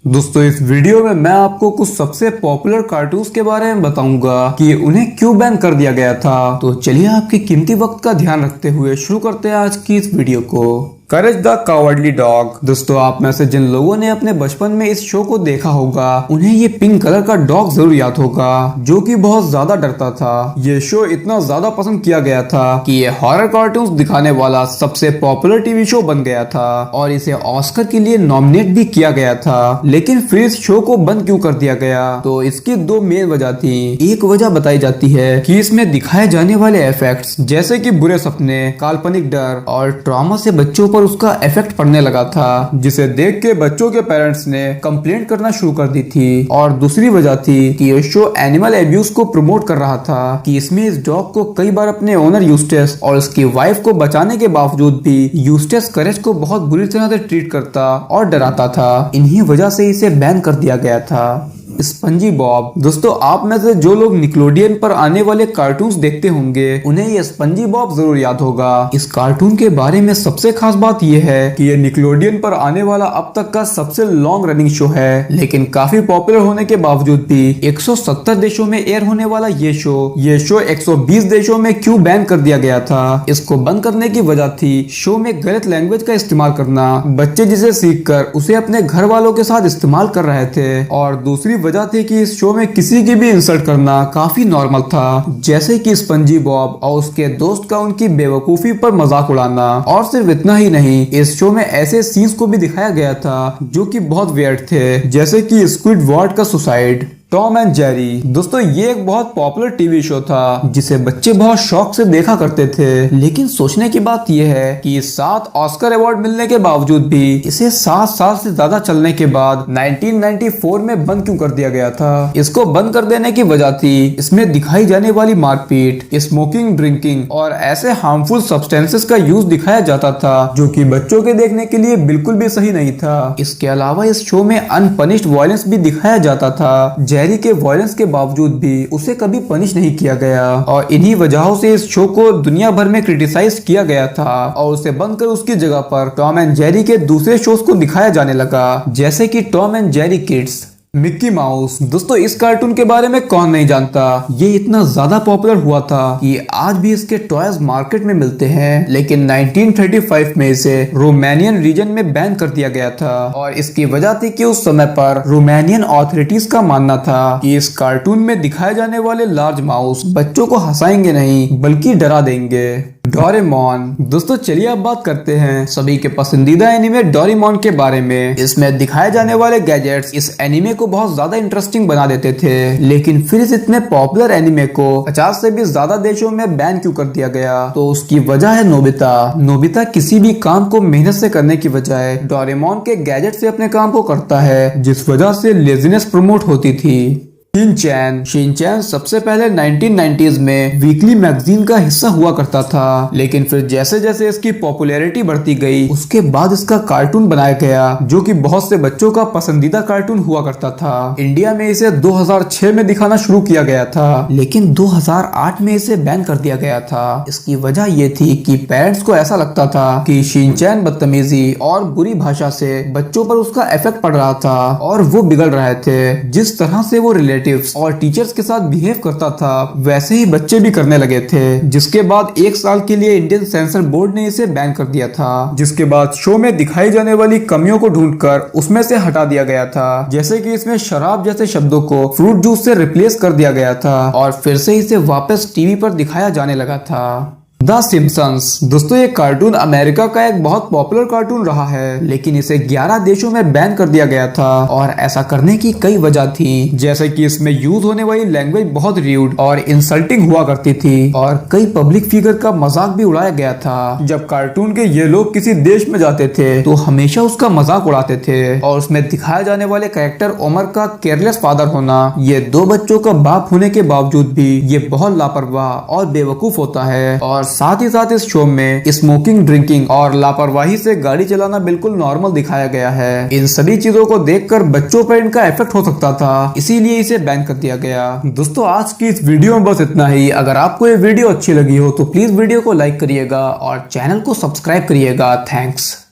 दोस्तों इस वीडियो में मैं आपको कुछ सबसे पॉपुलर कार्टून्स के बारे में बताऊंगा कि उन्हें क्यों बैन कर दिया गया था। तो चलिए आपके कीमती वक्त का ध्यान रखते हुए शुरू करते हैं आज की इस वीडियो को। करेज द कावर्डली डॉग। दोस्तों आप में से जिन लोगों ने अपने बचपन में इस शो को देखा होगा उन्हें ये पिंक कलर का डॉग जरूर याद होगा जो कि बहुत ज्यादा डरता था। ये शो इतना ज्यादा पसंद किया गया था कि ये हॉरर कार्टून्स दिखाने वाला सबसे पॉपुलर टीवी शो बन गया था और इसे ऑस्कर के लिए नॉमिनेट भी किया गया था। लेकिन फिर इस शो को बंद क्यों कर दिया गया, तो इसकी दो मेन वजह थी। एक वजह बताई जाती है कि इसमें दिखाए जाने वाले इफेक्ट्स जैसे कि बुरे सपने, काल्पनिक डर और ट्रॉमा से बच्चों पर उसका इफेक्ट पड़ने लगा था, जिसे देख के बच्चों के पेरेंट्स ने कंप्लेंट करना शुरू कर दी थी। और दूसरी वजह थी कि यह शो एनिमल एब्यूज को प्रमोट कर रहा था कि इसमें इस डॉग को कई बार अपने ओनर यूस्टेस और उसकी वाइफ को बचाने के बावजूद भी यूस्टेस करेज को बहुत बुरी तरह से ट्रीट करता और डराता था। इन्हीं वजह से इसे बैन कर दिया गया था। Spongy Bob. दोस्तों आप में से जो लोग निकलोडियन पर आने वाले कार्टून्स देखते होंगे उन्हें ये स्पंजी बॉब जरूर याद होगा। इस कार्टून के बारे में सबसे खास बात यह है कि ये निकलोडियन पर आने वाला अब तक का सबसे लॉन्ग रनिंग शो है, लेकिन काफी पॉपुलर होने के बावजूद भी 170 देशों में एयर होने वाला ये शो 120 देशों में क्यों बैन कर दिया गया था। इसको बंद करने की वजह थी शो में गलत लैंग्वेज का इस्तेमाल करना। बच्चे जिसे सीख कर उसे अपने घर वालों के साथ इस्तेमाल कर रहे थे, और दूसरी वजह थी कि इस शो में किसी की भी इंसल्ट करना काफी नॉर्मल था, जैसे कि स्पंजी बॉब और उसके दोस्त का उनकी बेवकूफी पर मजाक उड़ाना। और सिर्फ इतना ही नहीं, इस शो में ऐसे सीन्स को भी दिखाया गया था जो कि बहुत वियर्ड थे, जैसे कि स्क्विडवर्ड का सुसाइड। Tom and Jerry. दोस्तों ये एक बहुत पॉपुलर टीवी शो था जिसे बच्चे बहुत शौक से देखा करते थे, लेकिन सोचने की बात यह है कि 7 ऑस्कर अवार्ड मिलने के बावजूद भी इसे 7 साल से ज्यादा चलने के बाद 1994 में बंद क्यों कर दिया गया था। इसको बंद कर देने की वजह थी इसमें दिखाई जाने वाली मारपीट, स्मोकिंग, ड्रिंकिंग और ऐसे हार्मफुल सब्सटेंसेस का यूज दिखाया जाता था जो कि बच्चों के देखने के लिए बिल्कुल भी सही नहीं था। इसके अलावा इस शो में अनपनिश्ड वायलेंस भी दिखाया जाता था। जेरी के वायलेंस के बावजूद भी उसे कभी पनिश नहीं किया गया, और इन्हीं वजहों से इस शो को दुनिया भर में क्रिटिसाइज किया गया था और उसे बंद कर उसकी जगह पर टॉम एंड जेरी के दूसरे शोज को दिखाया जाने लगा, जैसे कि Tom and Jerry kids. Mickey mouse. दोस्तों इस कार्टून के बारे में कौन नहीं जानता। ये इतना ज्यादा पॉपुलर हुआ था कि आज भी इसके टॉयज मार्केट में मिलते हैं, लेकिन 1935 में इसे रोमानियन रीजन में बैन कर दिया गया था। और इसकी वजह थी कि उस समय पर रोमानियन ऑथोरिटीज का मानना था कि इस कार्टून में दिखाए जाने वाले लार्ज माउस बच्चों को हंसाएंगे नहीं बल्कि डरा देंगे। डोरेमोन। दोस्तों चलिए अब बात करते हैं सभी के पसंदीदा एनिमे डोरेमोन के बारे में। इसमें दिखाए जाने वाले गैजेट्स इस एनिमे को बहुत ज्यादा इंटरेस्टिंग बना देते थे, लेकिन फिर इस इतने पॉपुलर एनिमे को 50 से भी ज्यादा देशों में बैन क्यों कर दिया गया, तो उसकी वजह है नोबिता। नोबिता किसी भी काम को मेहनत से करने की बजाय डोरेमोन के गैजेट से अपने काम को करता है, जिस वजह से लेजीनेस प्रमोट होती थी। शिनचैन सबसे पहले 1990s में वीकली मैगजीन का हिस्सा हुआ करता था, लेकिन फिर जैसे जैसे इसकी पॉपुलैरिटी बढ़ती गई उसके बाद इसका कार्टून बनाया गया जो कि बहुत से बच्चों का पसंदीदा कार्टून हुआ करता था। इंडिया में इसे 2006 में दिखाना शुरू किया गया था, लेकिन 2008 में इसे बैन कर दिया गया था। इसकी वजह ये थी कि पेरेंट्स को ऐसा लगता था कि शिनचैन बदतमीजी और बुरी भाषा से बच्चों पर उसका इफेक्ट पड़ रहा था और वो बिगड़ रहे थे। जिस तरह से वो और टीचर्स के साथ बिहेव करता था वैसे ही बच्चे भी करने लगे थे, जिसके बाद 1 साल के लिए इंडियन सेंसर बोर्ड ने इसे बैन कर दिया था। जिसके बाद शो में दिखाई जाने वाली कमियों को ढूंढकर उसमें से हटा दिया गया था, जैसे कि इसमें शराब जैसे शब्दों को फ्रूट जूस से रिप्लेस कर दिया गया था और फिर से इसे वापस टीवी पर दिखाया जाने लगा था। The Simpsons. दोस्तों ये कार्टून अमेरिका का एक बहुत पॉपुलर कार्टून रहा है, लेकिन इसे 11 देशों में बैन कर दिया गया था, और ऐसा करने की कई वजह थी, जैसे कि इसमें यूज होने वाली लैंग्वेज बहुत र्यूड और इंसल्टिंग हुआ करती थी और कई पब्लिक फिगर का मजाक भी उड़ाया गया था। जब कार्टून के ये लोग किसी देश में जाते थे तो हमेशा उसका मजाक उड़ाते थे, और उसमें दिखाए जाने वाले कैरेक्टर ओमर का केयरलेस फादर होना, ये 2 बच्चों का बाप होने के बावजूद भी ये बहुत लापरवाह और बेवकूफ होता है। और साथ ही साथ इस शो में स्मोकिंग, ड्रिंकिंग और लापरवाही से गाड़ी चलाना बिल्कुल नॉर्मल दिखाया गया है। इन सभी चीजों को देखकर बच्चों पर इनका इफेक्ट हो सकता था, इसीलिए इसे बैन कर दिया गया। दोस्तों आज की इस वीडियो में बस इतना ही। अगर आपको ये वीडियो अच्छी लगी हो तो प्लीज वीडियो को लाइक करिएगा और चैनल को सब्सक्राइब करिएगा। थैंक्स।